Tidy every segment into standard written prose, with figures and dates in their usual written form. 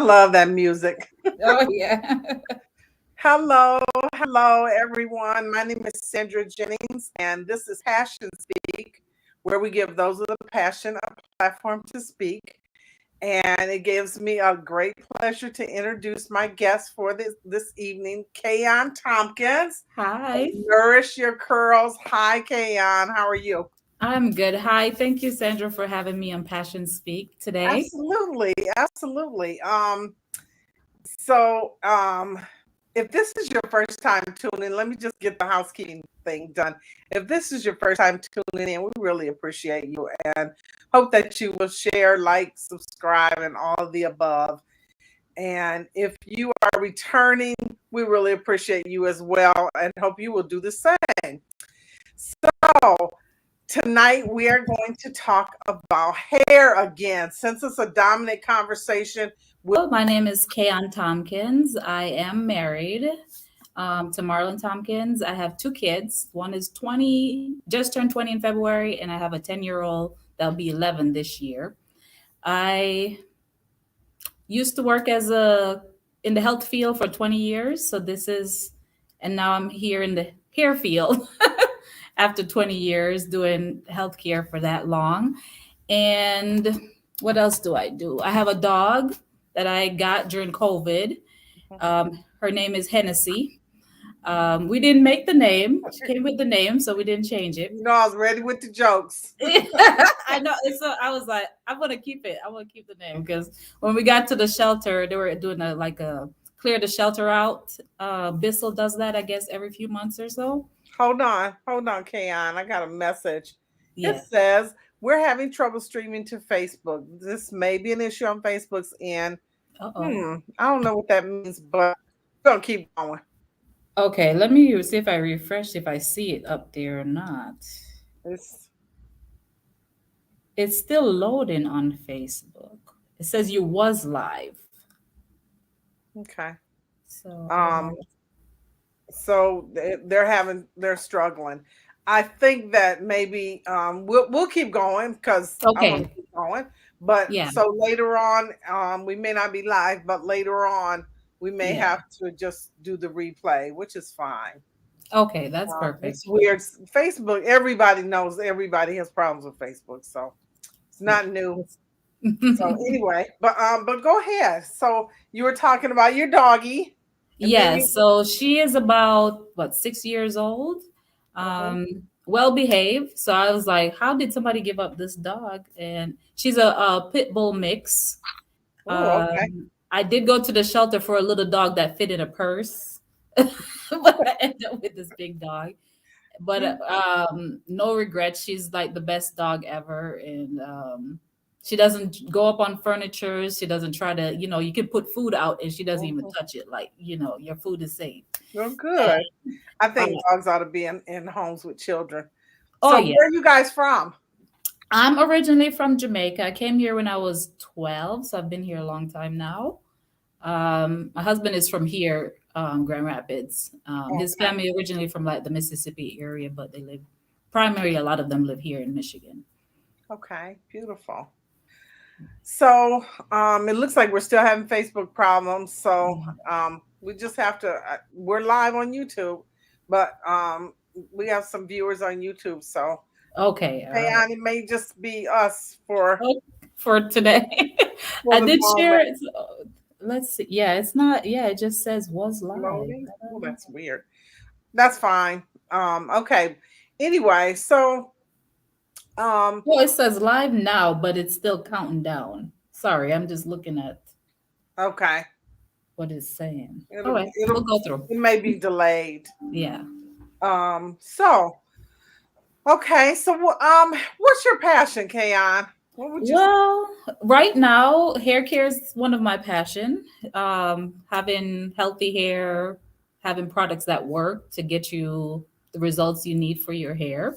love that music. Oh yeah. Hello, hello, everyone. My name is Sandra Jennings, and this is Passion Speak, where we give those with a passion a platform to speak. And it gives me a great pleasure to introduce my guest for this evening, Kayon Tompkins. Hi. Nourish your curls. Hi, Kayon. How are you? I'm good. Hi. Thank you, Sandra, for having me on Passion Speak today. Absolutely, absolutely. So, if this is your first time tuning in, let me just get the housekeeping thing done. If this is your first time tuning in, we really appreciate you and hope that you will share, like, subscribe, and all of the above. And if you are returning, we really appreciate you as well and hope you will do the same. So, tonight we are going to talk about hair again. Since it's a dominant conversation, Well, my name is Kayon Tompkins. I am married to Marlon Tompkins. I have two kids. One is 20, just turned 20 in February, and I have a 10-year-old that'll be 11 this year. I used to work as a in the health field for 20 years, so and now I'm here in the hair field after 20 years doing healthcare for that long. And what else do I do? I have a dog that I got during COVID. Her name is Hennessy. We didn't make the name. She came with the name, so we didn't change it. you know, I was ready with the jokes. I know. So I was like, I want to keep it. I want to keep the name because when we got to the shelter, they were doing a clear the shelter out. Bissell does that, I guess, every few months or so. Hold on, Kayon. I got a message. It Yeah. says we're having trouble streaming to Facebook. This may be an issue on Facebook's end. Uh-oh. I don't know what that means, but we're gonna keep going. Okay, let me see if I refresh if I see it up there or not. It's It's still loading on Facebook. It says you was live. okay. So Um, so they're struggling. I think that maybe we'll keep going because I want to okay. keep going. But Yeah. so later on, we may not be live, but later on we may Yeah. have to just do the replay, which is fine. Okay, that's perfect. It's weird. Facebook, everybody knows everybody has problems with Facebook, so it's not new. So anyway, but go ahead. So you were talking about your doggy, and then Yeah, so she is about what 6 years old, Mhm. um, well behaved. So I was like, how did somebody give up this dog? And she's a pit bull mix. Oh, okay. I did go to the shelter for a little dog that fit in a purse, but I ended up with this big dog. But Mm, no regrets. She's like the best dog ever, and she doesn't go up on furniture. She doesn't try to, you can put food out and she doesn't even mhm. touch it. Like, your food is safe. Well, good. I Uh, think dogs ought to be in homes with children. oh So yeah. where are you guys from? I'm originally from Jamaica. I came here when I was 12, so I've been here a long time now. My husband is from here, Grand Rapids. His Okay. family originally from like the Mississippi area, but they live primarily a lot of them live here in Michigan. Okay. Beautiful. So it looks like we're still having Facebook problems. So Mhm. we just have to. We're live on YouTube, but we have some viewers on YouTube. So Okay, all hey, right. on it may just be us for Oh, for today. for I the did share moment. it. So, let's see. Yeah, it's not. Yeah, it just says was live. Loading. Well, that's weird. That's fine. Okay. Anyway, so um, Well, it says live now, but it's still counting down. Sorry, I'm just looking at okay. what it's saying. All It'll right, we'll it'll go through. it may be delayed. Yeah. So okay. So what's your passion, Kayon? What would you say? Well, right now, hair care is one of my passion. Having healthy hair, having products that work to get you the results you need for your hair.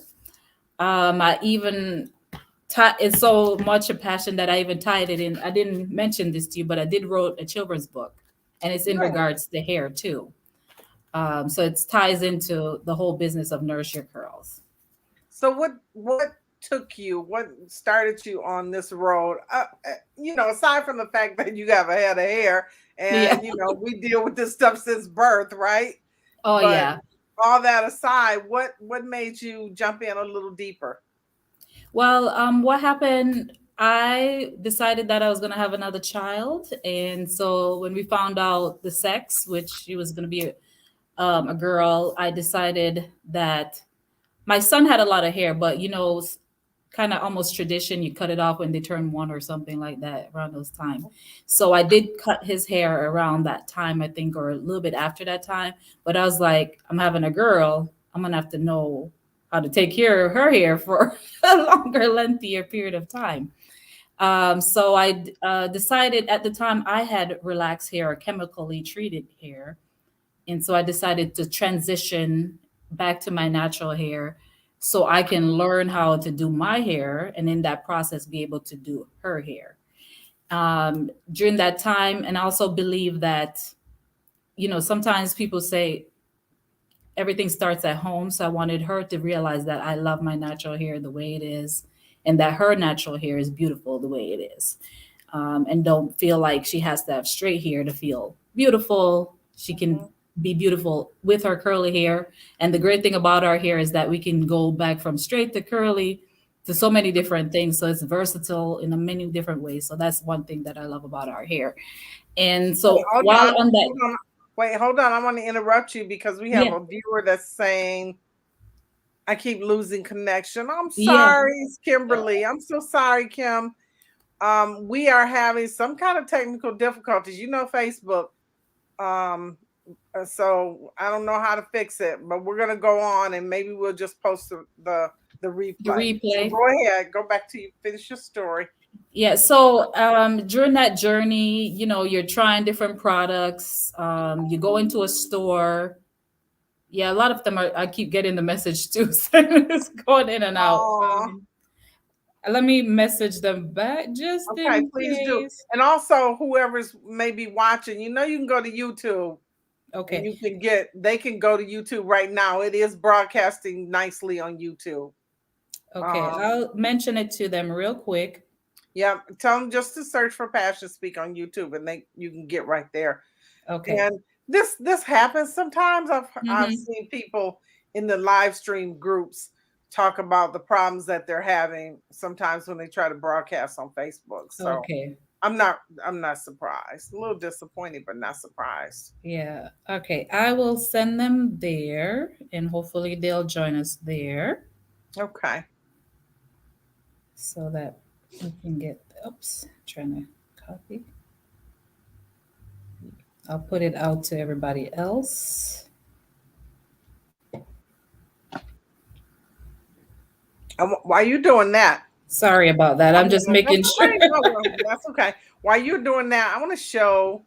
I even it's so much a passion that I even tied it in. I didn't mention this to you, but I did wrote a children's book, and it's in Nice. regards to hair too. So it ties into the whole business of Nourish Your Curls. So what? took you? What started you on this road? Aside from the fact that you have a head of hair, Yeah. and we deal with this stuff since birth, right? Oh But yeah. all that aside, what made you jump in a little deeper? Well, what happened? I decided that I was going to have another child, and so when we found out the sex, which she was going to be a girl, I decided that my son had a lot of hair, but kind of almost tradition, you cut it off when they turn one or something like that around those time. So I did cut his hair around that time, I think, or a little bit after that time. But I was like, I'm having a girl, I'm gonna have to know how to take care of her hair for a longer, lengthier period of time. So I decided at the time I had relaxed hair, chemically treated hair, and so I decided to transition back to my natural hair so I can learn how to do my hair and in that process be able to do her hair. During that time, and I also believe that, sometimes people say everything starts at home. So I wanted her to realize that I love my natural hair the way it is and that her natural hair is beautiful the way it is. And don't feel like she has to have straight hair to feel beautiful. She can Mhm. be beautiful with her curly hair. And the great thing about our hair is that we can go back from straight to curly to so many different things. So it's versatile in a many different ways. So that's one thing that I love about our hair. And Wait, so hold while on, on that, hold on. Wait, hold on. I want to interrupt you because we have yeah, a viewer that's saying I keep losing connection. I'm yeah, sorry, it's Kimberly. I'm so sorry, Kim. We are having some kind of technical difficulties. Facebook. Um, so I don't know how to fix it, but we're gonna go on and maybe we'll just post the the replay. So replay. go ahead, go back to you, finish your story. Yeah, so during that journey, you're trying different products. You go into a store. Yeah, a lot of them are. I keep getting the message too, so it's going in and out. Oh, Let me message them back just okay, in please do. case. And also, whoever's maybe watching, you can go to YouTube and Okay, they can go to YouTube right now. It is broadcasting nicely on YouTube. okay, Um, I'll mention it to them real quick. yeah, tell them just to search for Passion Speak on YouTube, and you can get right there. Okay. And this happens sometimes. I've Mm-hmm. seen people in the live stream groups talk about the problems that they're having sometimes when they try to broadcast on Facebook. So Okay. I'm not surprised. A little disappointed, but not surprised. Yeah. Okay. I will send them there, and hopefully they'll join us there Okay. so that we can get. Oops, trying to copy. I'll put it out to everybody else. Why you doing that? Sorry about that. I'm just making That's sure. okay. No, well, that's okay. While you're doing that, I want to show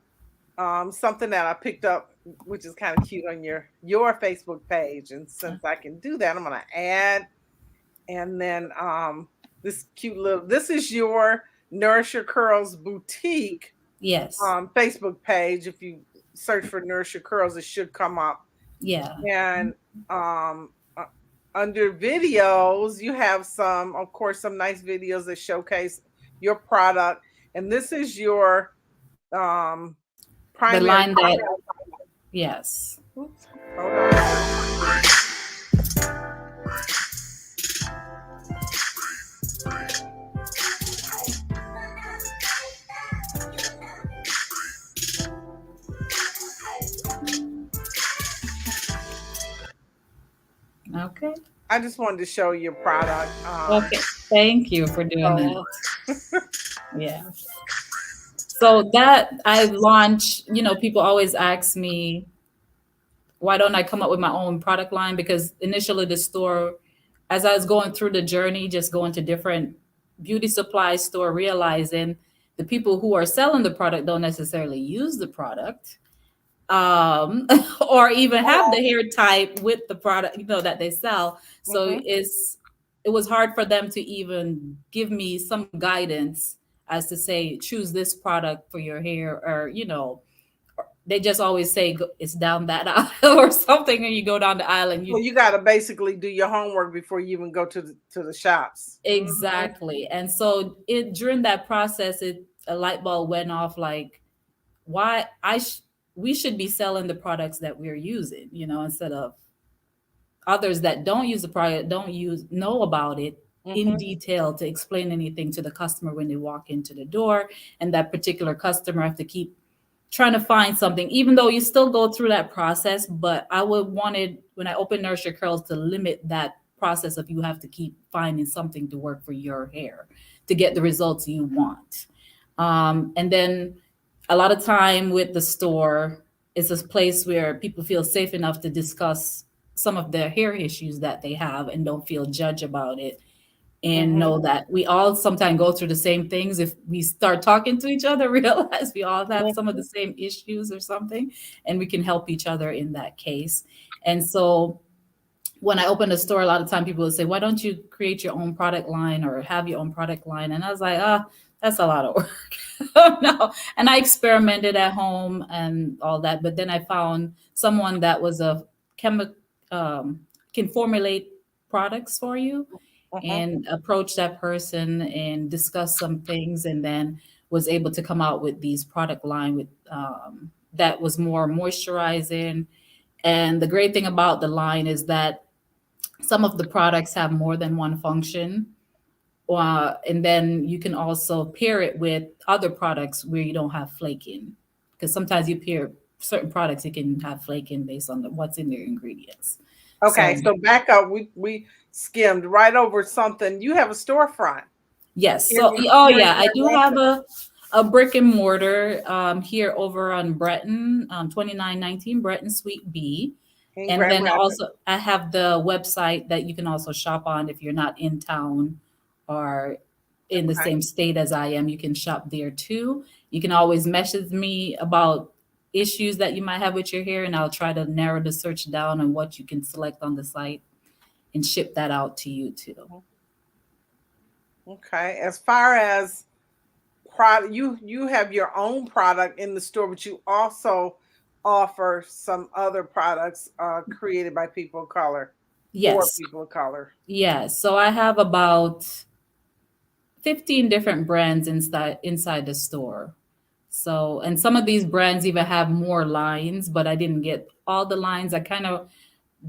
something that I picked up, which is kind of cute on your Facebook page. And since I can do that, I'm gonna add, and then this is your Nourish Your Curls boutique Yes. Facebook page. If you search for Nourish Your Curls, it should come up. Yeah. And under videos, you have some, of course, some nice videos that showcase your product. And this is your um The primary. line that, yes. Oops, hold on. Okay. I just wanted to show your product. Okay. Thank you for doing So that. Yeah. So that I launched, people always ask me, why don't I come up with my own product line? Because initially the store, as I was going through the journey, just going to different beauty supply store, realizing the people who are selling the product don't necessarily use the product, or even have the hair type with the product, that they sell. So mhm. it was hard for them to even give me some guidance as to say, choose this product for your hair, or, they just always say it's down that aisle or something, and you go down the aisle and Well, you you got to basically do your homework before you even go to the shops. exactly. And so it during that process, a light bulb went off like why we should be selling the products that we're using, instead of others that don't use the product, don't know about it in Mm-hmm. detail to explain anything to the customer when they walk into the door, and that particular customer have to keep trying to find something, even though you still go through that process. But I would wanted when I opened Nourish Your Curls to limit that process of you have to keep finding something to work for your hair to get the results you want. And then a lot of time with the store is a place where people feel safe enough to discuss some of their hair issues that they have and don't feel judged about it, and Mm-hmm. know that we all sometimes go through the same things. If we start talking to each other, realize we all have some of the same issues or something, and we can help each other in that case. And so when I opened a store, a lot of time people would say, why don't you create your own product line or have your own product line? And I was like, that's a lot of work. No. And I experimented at home and all that. But then I found someone that was a chemical, can formulate products for you, Mm-hmm. and approach that person and discuss some things, and then was able to come out with these product line with that was more moisturizing. And the great thing about the line is that some of the products have more than one function. And then you can also pair it with other products where you don't have flaking. Because sometimes you pair certain products, you can have flaking based on what's in their ingredients. Okay, So, so back up. We skimmed right over something. You have a storefront yes. here So, oh, here in yeah, I do have Atlanta. a brick and mortar here over on Breton, 2919 Breton Suite B. In And Grand then Rapids. also, I have the website that you can also shop on if you're not in town or in the Okay. same state as I am. You can shop there too. You can always message me about issues that you might have with your hair, and I'll try to narrow the search down on what you can select on the site and ship that out to you too. Okay. As far as product, you have your own product in the store, but you also offer some other products created by people of color for Yes. people of color. Yes. So I have about 15 different brands inside the store. So, and some of these brands even have more lines, but I didn't get all the lines. I kind of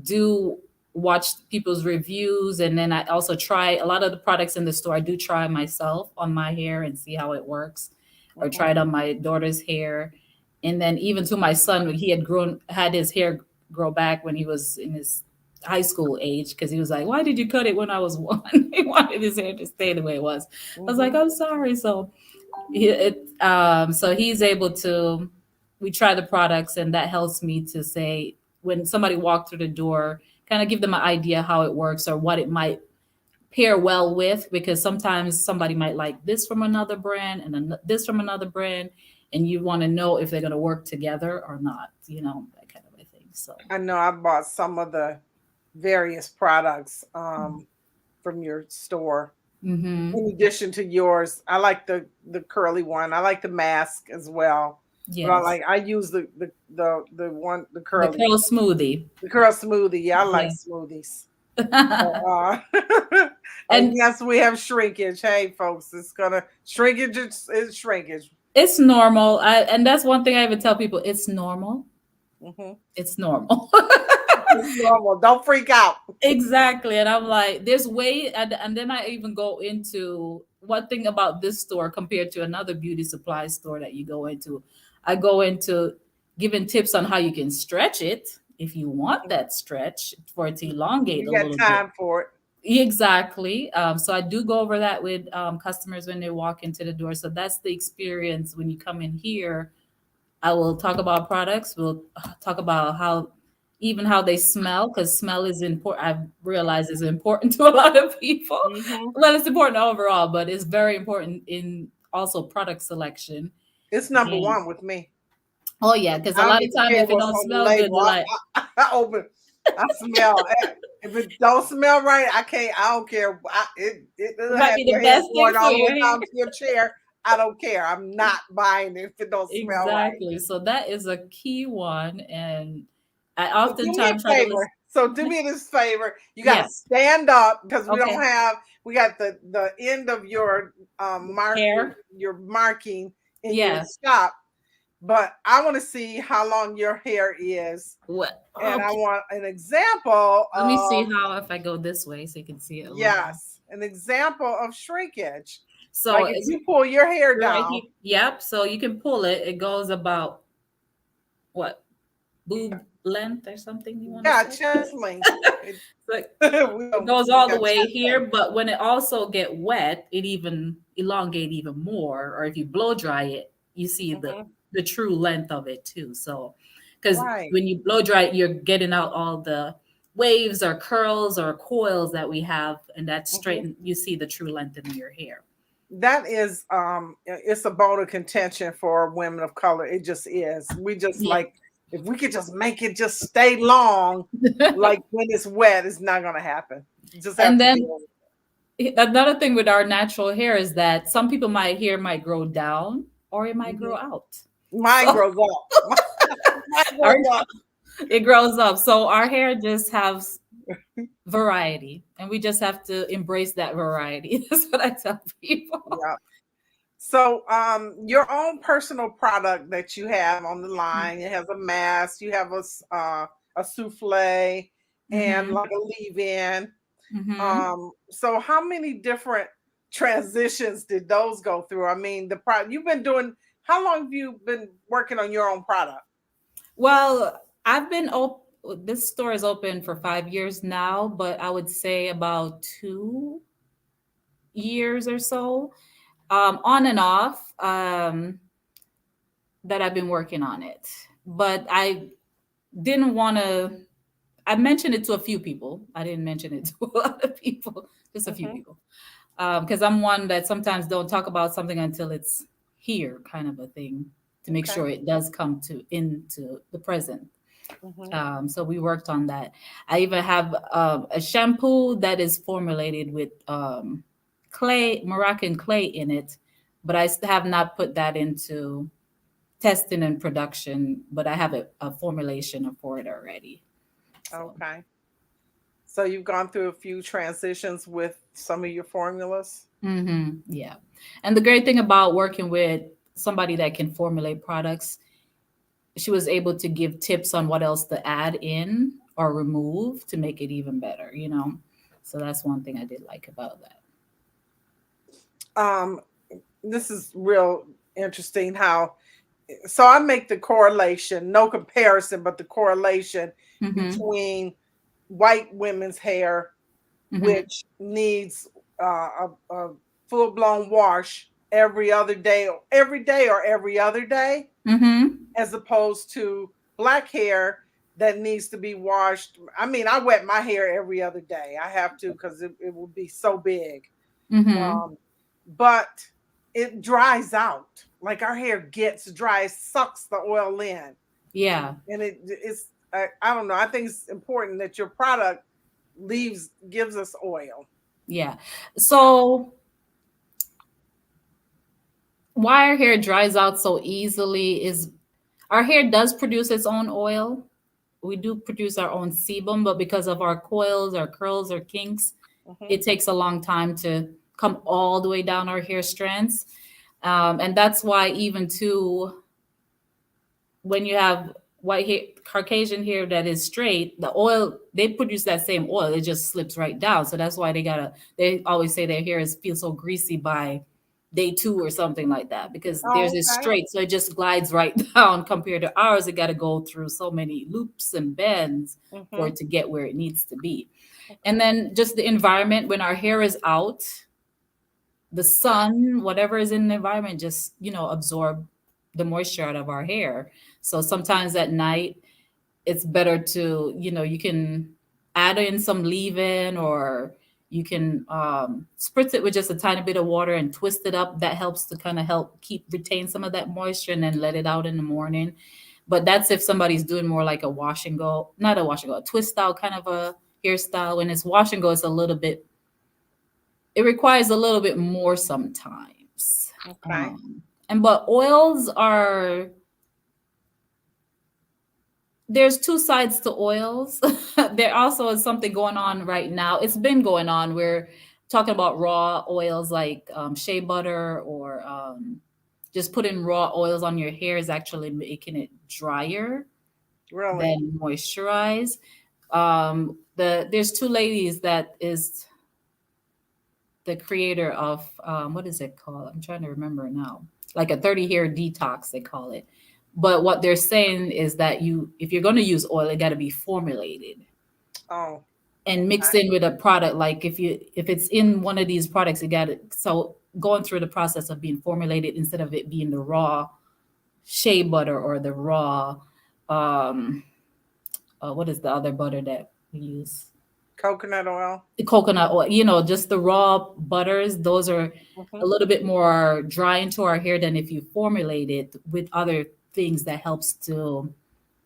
do watch people's reviews, and then I also try a lot of the products in the store. I do try myself on my hair and see how it works, or Mhm. try it on my daughter's hair. And then even to my son, when he had his hair grow back when he was in his high school age, because he was like, why did you cut it when I was one? He wanted his hair to stay the way it was. I was like, Mhm. I'm sorry. So so he's able to, we try the products, and that helps me to say when somebody walked through the door, kind of give them an idea how it works or what it might pair well with, because sometimes somebody might like this from another brand and this from another brand, and you want to know if they're going to work together or not, that kind of a thing. So I know I bought some of the various products from your store. hmm In addition to yours, I like the curly one. I like the mask as well. But yes, I use the one the the curly curl smoothie. the curl smoothie. Yeah, I like Yeah. smoothies. Uh, and And yes, we have shrinkage. Hey, folks, it's gonna shrinkage. It's shrinkage. it's normal. And that's one thing I even tell people, it's normal. Hmm. It's normal. It's normal. Don't freak out. Exactly. And I'm like, there's way, and then I even go into one thing about this store compared to another beauty supply store that you go into. I go into giving tips on how you can stretch it if you want that stretch for it to elongate You a got little bit. time for it. Exactly. So I do go over that with customers when they walk into the door. So that's the experience when you come in here. I will talk about products. We'll talk about how they smell, because smell is important. I've realized is important to a lot of people. Hmm. Well, it's important overall, but it's very important in also product selection. It's number And one with me. oh yeah, because a I don't lot of even time care if it what's don't on the smell good, label. they're like, I open. I smell. If it don't smell right, I can't. I don't care. It'll it might have be your the head best thing going for all the your way hair. down to your chair. I don't care. I'm not buying it if it don't smell right. Exactly. So that is a key one. And I So do me a oftentimes try to listen. favor. So do me this favor. You got to Yeah. stand up because we don't Okay. have. We got the end of your mark Hair. your marking in your Yeah. shop, but I want to see how long your hair is, What? and I Okay. want an example Let me see of how if I go this way so you can see it a little more. yes, an example of shrinkage. So Like if it's you pull your hair right down, here. Yep. So you can pull it. It goes about what? Boob length or something you want to yeah, say? chest length. It, Like we it don't goes look all the at way chest here, length. but when it also get wet, it even elongate even more. Or if you blow dry it, you see Hmm. the true length of it too. So, because Right. when you blow dry it, you're getting out all the waves or curls or coils that we have, and that Hmm. straighten. You see the true length in your hair. That is it's a bone of contention for women of color. It just is. We just Yeah. like if we could just make it just stay long, like when it's wet, it's not gonna happen. You just have And to then deal with another thing with our natural hair is that some people might hair might grow down or it it. might grow out. Mine So grows up. Mine our, grows up. it grows up. So our hair just has variety, and we just have to embrace that variety. That's what I tell people. Yeah. So your own personal product that you have on the line, it has a mask, you have a souffle and Mm-hmm. like a leave-in. Mm-hmm. So how many different transitions did those go through? I mean, the product you've been doing, how long have you been working on your own product? Well, I've been this store is open for 5 years now, but I would say about 2 years or so, on and off, that I've been working on it. But I didn't want to. I mentioned it to a few people. I didn't mention it to a lot of people, just a few Hmm. people, because I'm one that sometimes don't talk about something until it's here, kind of a thing, to make Okay. sure it does come to into the present. Hmm. So we worked on that. I even have a shampoo that is formulated with clay, Moroccan clay in it, but I have not put that into testing and production. But I have a formulation for it already. So. Okay. So you've gone through a few transitions with some of your formulas. Yeah. And the great thing about working with somebody that can formulate products, she was able to give tips on what else to add in or remove to make it even better. So that's one thing I did like about that. Um, this is real interesting how so I make the correlation, no comparison, but the correlation Mm-hmm. between white women's hair, Mm-hmm. which needs a full blown wash every day or every other day, Mm-hmm. as opposed to black hair that needs to be washed. I mean, I wet my hair every other day. I have to because it will be so big. Mm-hmm. Um, but it dries out. Like our hair gets dry, it sucks the oil in, Yeah. and it's I don't know. I think it's important that your product gives us oil. Yeah. So why our hair dries out so easily is our hair does produce its own oil. We do produce our own sebum, but because of our coils, our curls, our kinks, Hmm. it takes a long time to come all the way down our hair strands. And that's why even too, when you have white hair, Caucasian hair that is straight, the oil, they produce that same oil. It just slips right down. So that's why they always say their hair feels so greasy by day two or something like that, because theirs Oh, is okay. straight. So it just glides right down compared to ours. It got to go through so many loops and bends for Hmm. it to get where it needs to be. And Okay. then just the environment when our hair is out, the sun, whatever is in the environment, just absorb the moisture out of our hair. So sometimes at night it's better to you can add in some leave-in, or you can spritz it with just a tiny bit of water and twist it up. That helps to kind of help keep retain some of that moisture, and then let it out in the morning. But that's if somebody's doing more like a wash and go, not a wash and go, a twist style kind of a hairstyle. When it's wash and go, it requires a little bit more sometimes. Okay. And but oils are, there's two sides to oils. There also is something going on right now. It's been going on. We're talking about raw oils like shea butter, or just putting raw oils on your hair is actually making it drier Really? than moisturize. There's two ladies that is the creator of what is it called? I'm trying to remember now. Like a 30 hair detox, they call it. But what they're saying is that if you're going to use oil, it got to be formulated Oh, and mixed okay. in with a product. Like if it's in one of these products, you got to, so going through the process of being formulated instead of it being the raw shea butter or the raw um what is the other butter that we use? Coconut oil. The coconut oil, just the raw butters, those are Hmm. a little bit more dry into our hair than if you formulate it with other things that helps to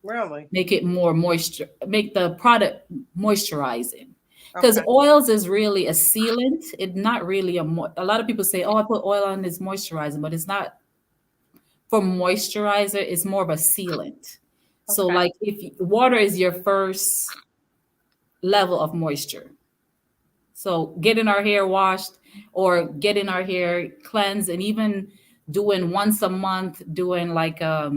Really? make it more moisture, make the product moisturizing. Because Okay. oils is really a sealant. It's not really a lot of people say, oh, I put oil on, it's moisturizing, but it's not for moisturizer, it's more of a sealant. So Okay. like if water is your first level of moisture. So getting our hair washed or getting our hair cleansed, and even doing once a month, doing like a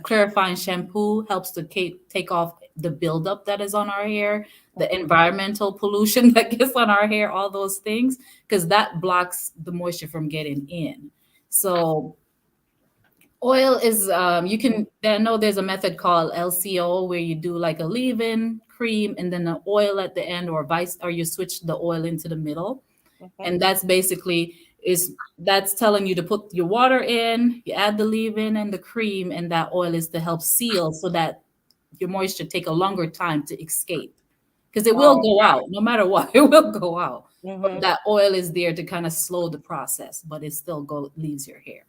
clarifying shampoo helps to take off the buildup that is on our hair, the Hmm. environmental pollution that gets on our hair, all those things, because that blocks the moisture from getting in. So oil is you can, I know there's a method called LCO where you do like a leave-in cream and then the oil at the end, or vice, or you switch the oil into the middle. Hmm. And that's basically is that's telling you to put your water in, you add the leave-in and the cream, and that oil is to help seal so that your moisture take a longer time to escape. Because it will Oh, go got out no matter what, it will go out. it. But Hmm. that oil is there to kind of slow the process, but it still leaves your hair.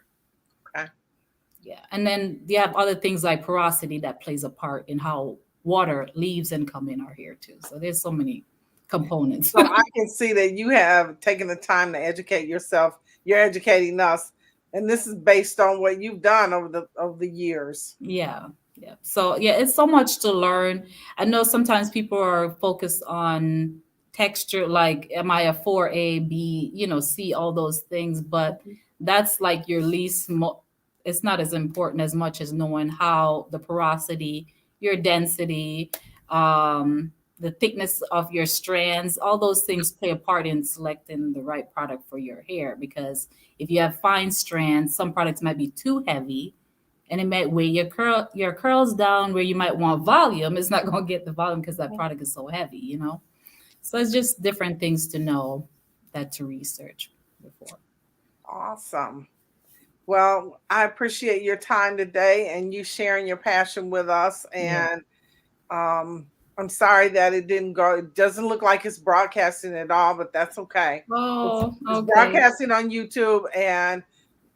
Okay. Yeah. And then you have other things like porosity that plays a part in how water leaves and come in our hair too. So there's so many components. So I can see that you have taken the time to educate yourself. You're educating us, and this is based on what you've done over the years. Yeah. Yeah. So yeah, it's so much to learn. I know sometimes people are focused on texture, like am I a 4A, B, C, all those things, but Mhm. that's like your it's not as important as much as knowing how the porosity, your density, the thickness of your strands, all those things play a part in selecting the right product for your hair. Because if you have fine strands, some products might be too heavy and it might weigh your curls down where you might want volume. It's not going to get the volume because that product is so heavy. So it's just different things to know, that to research before. Awesome. Well, I appreciate your time today and you sharing your passion with us. Yeah. And I'm sorry that it didn't go. It doesn't look like it's broadcasting at all, but that's okay. It's, Oh, it's okay. broadcasting on YouTube, and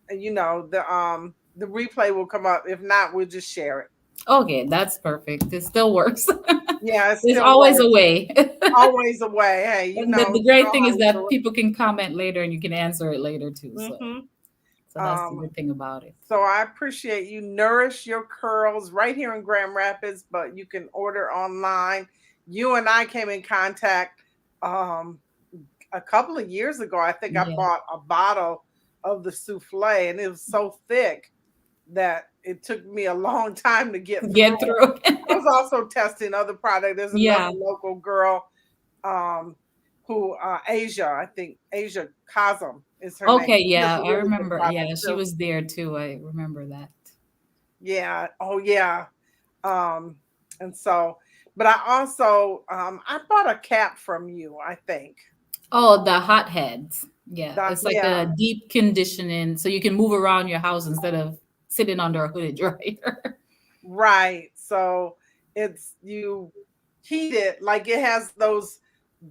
the replay will come up. If not, we'll just share it. Okay, that's perfect. It still works. Yeah, it There's still always a works. way. Always a way. Hey, And the you great know thing how is we that do people can comment later and you can answer it later too. it. So that's the Um, good thing about it. so I appreciate you. Nourish your curls right here in Grand Rapids, but you can order online. You and I came in contact um, a couple of years ago. I think I Yeah. bought a bottle of the souffle, and it was so thick that it took me a long time to get through Get it. through. I was also testing other products. There's another Yeah. local girl um, who Asia, I think Asia Kazam is her name. Okay, She has yeah, a I really good remember. product Yeah, she too. was there too. I remember that. Yeah. Oh yeah. Um, and so, but I also I bought a cap from you, I think. Oh, the hot heads. Yeah, That it's like yeah, a deep conditioning, so you can move around your house instead of sitting under a hooded dryer. right. So it's you heat it like it has those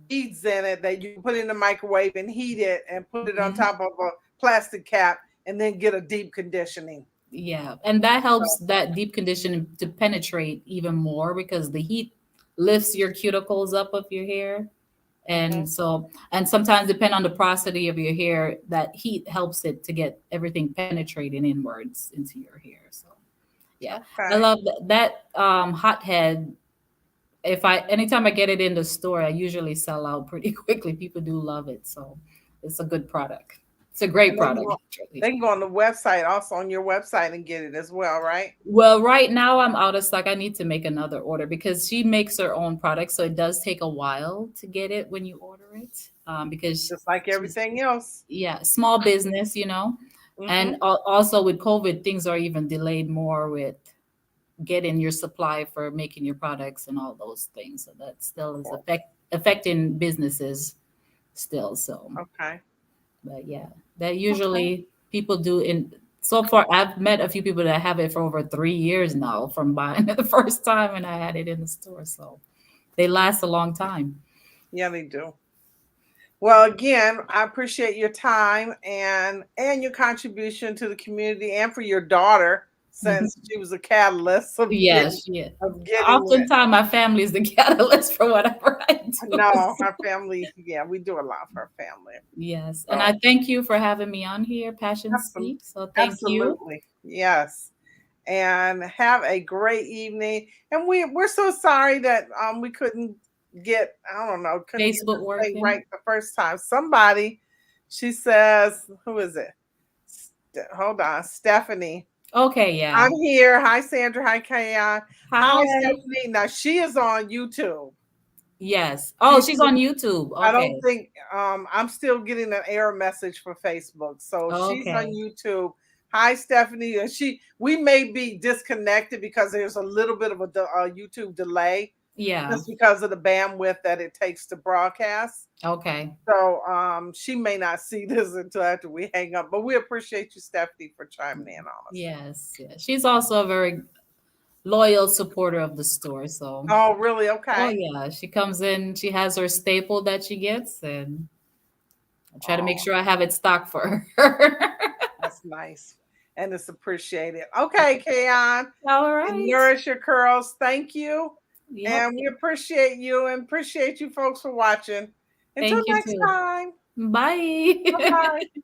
beads in it that you can put in the microwave and heat it and put it on Mhm. top of a plastic cap and then get a deep conditioning. Yeah, and that helps So, that deep condition to penetrate even more because the heat lifts your cuticles up of your hair. Hmm. And so, and sometimes depend on the porosity of your hair, that heat helps it to get everything penetrating inwards into your hair. So yeah, I Okay. love that hothead. If I anytime I get it in the store, I usually sell out pretty quickly. People do love it, so it's a good product. It's a great And they can product, go, actually. they can go on the website, also on your website, and get it as well, right? Well, right now I'm out of stock. I need to make another order because she makes her own product, so it does take a while to get it when you order it. Because Just like she's everything else. yeah, small business, you know, and Hmm. also with COVID, things are even delayed more with getting your supply for making your products and all those things. So that still Of is course. affecting businesses still. So, Okay. but yeah, that Okay. usually people do in. So far, I've met a few people that have it for over 3 years now from buying it the first time and I had it in the store. So they last a long time. Yeah, they do. Well, again, I appreciate your time and your contribution to the community and for your daughter, since she was a catalyst Yes, yeah. of getting it. Oftentimes, my family is the catalyst for whatever I do. No, her family, yeah, we do a lot for our family. Yes, and I So thank you for having me on here, Passion absolutely, Speak. So thank you. absolutely, yes. And have a great evening. And we're so sorry that we couldn't get, I don't know, couldn't get Facebook this thing working. right the first time. Somebody, she says, who is it? Hold on, Stephanie. Okay, I'm yeah. here. Hi, Sandra. Hi, Kayon. Hi, Hi. Stephanie. Now she is on YouTube. Yes. Oh, She's she's on YouTube. I don't Okay. think I'm still getting an error message for Facebook. So she's on Okay. YouTube. Hi, Stephanie. And we may be disconnected because there's a little bit of a YouTube delay Yeah. just because of the bandwidth that it takes to broadcast. Okay. So she may not see this until after we hang up. But we appreciate you, Stephanie, for chiming in on us. Yes. Yeah. She's also a very loyal supporter of the store. So, Oh, really? oh Okay. yeah, she comes in, she has her staple that she gets, and I try to make Oh, sure I have it stocked for her. that's nice. And it's appreciated. Okay, Kayon. All And right. nourish your curls. Thank you. Yep. And we appreciate you and appreciate you folks for watching. Until Thank you next too. time. Bye Bye. bye.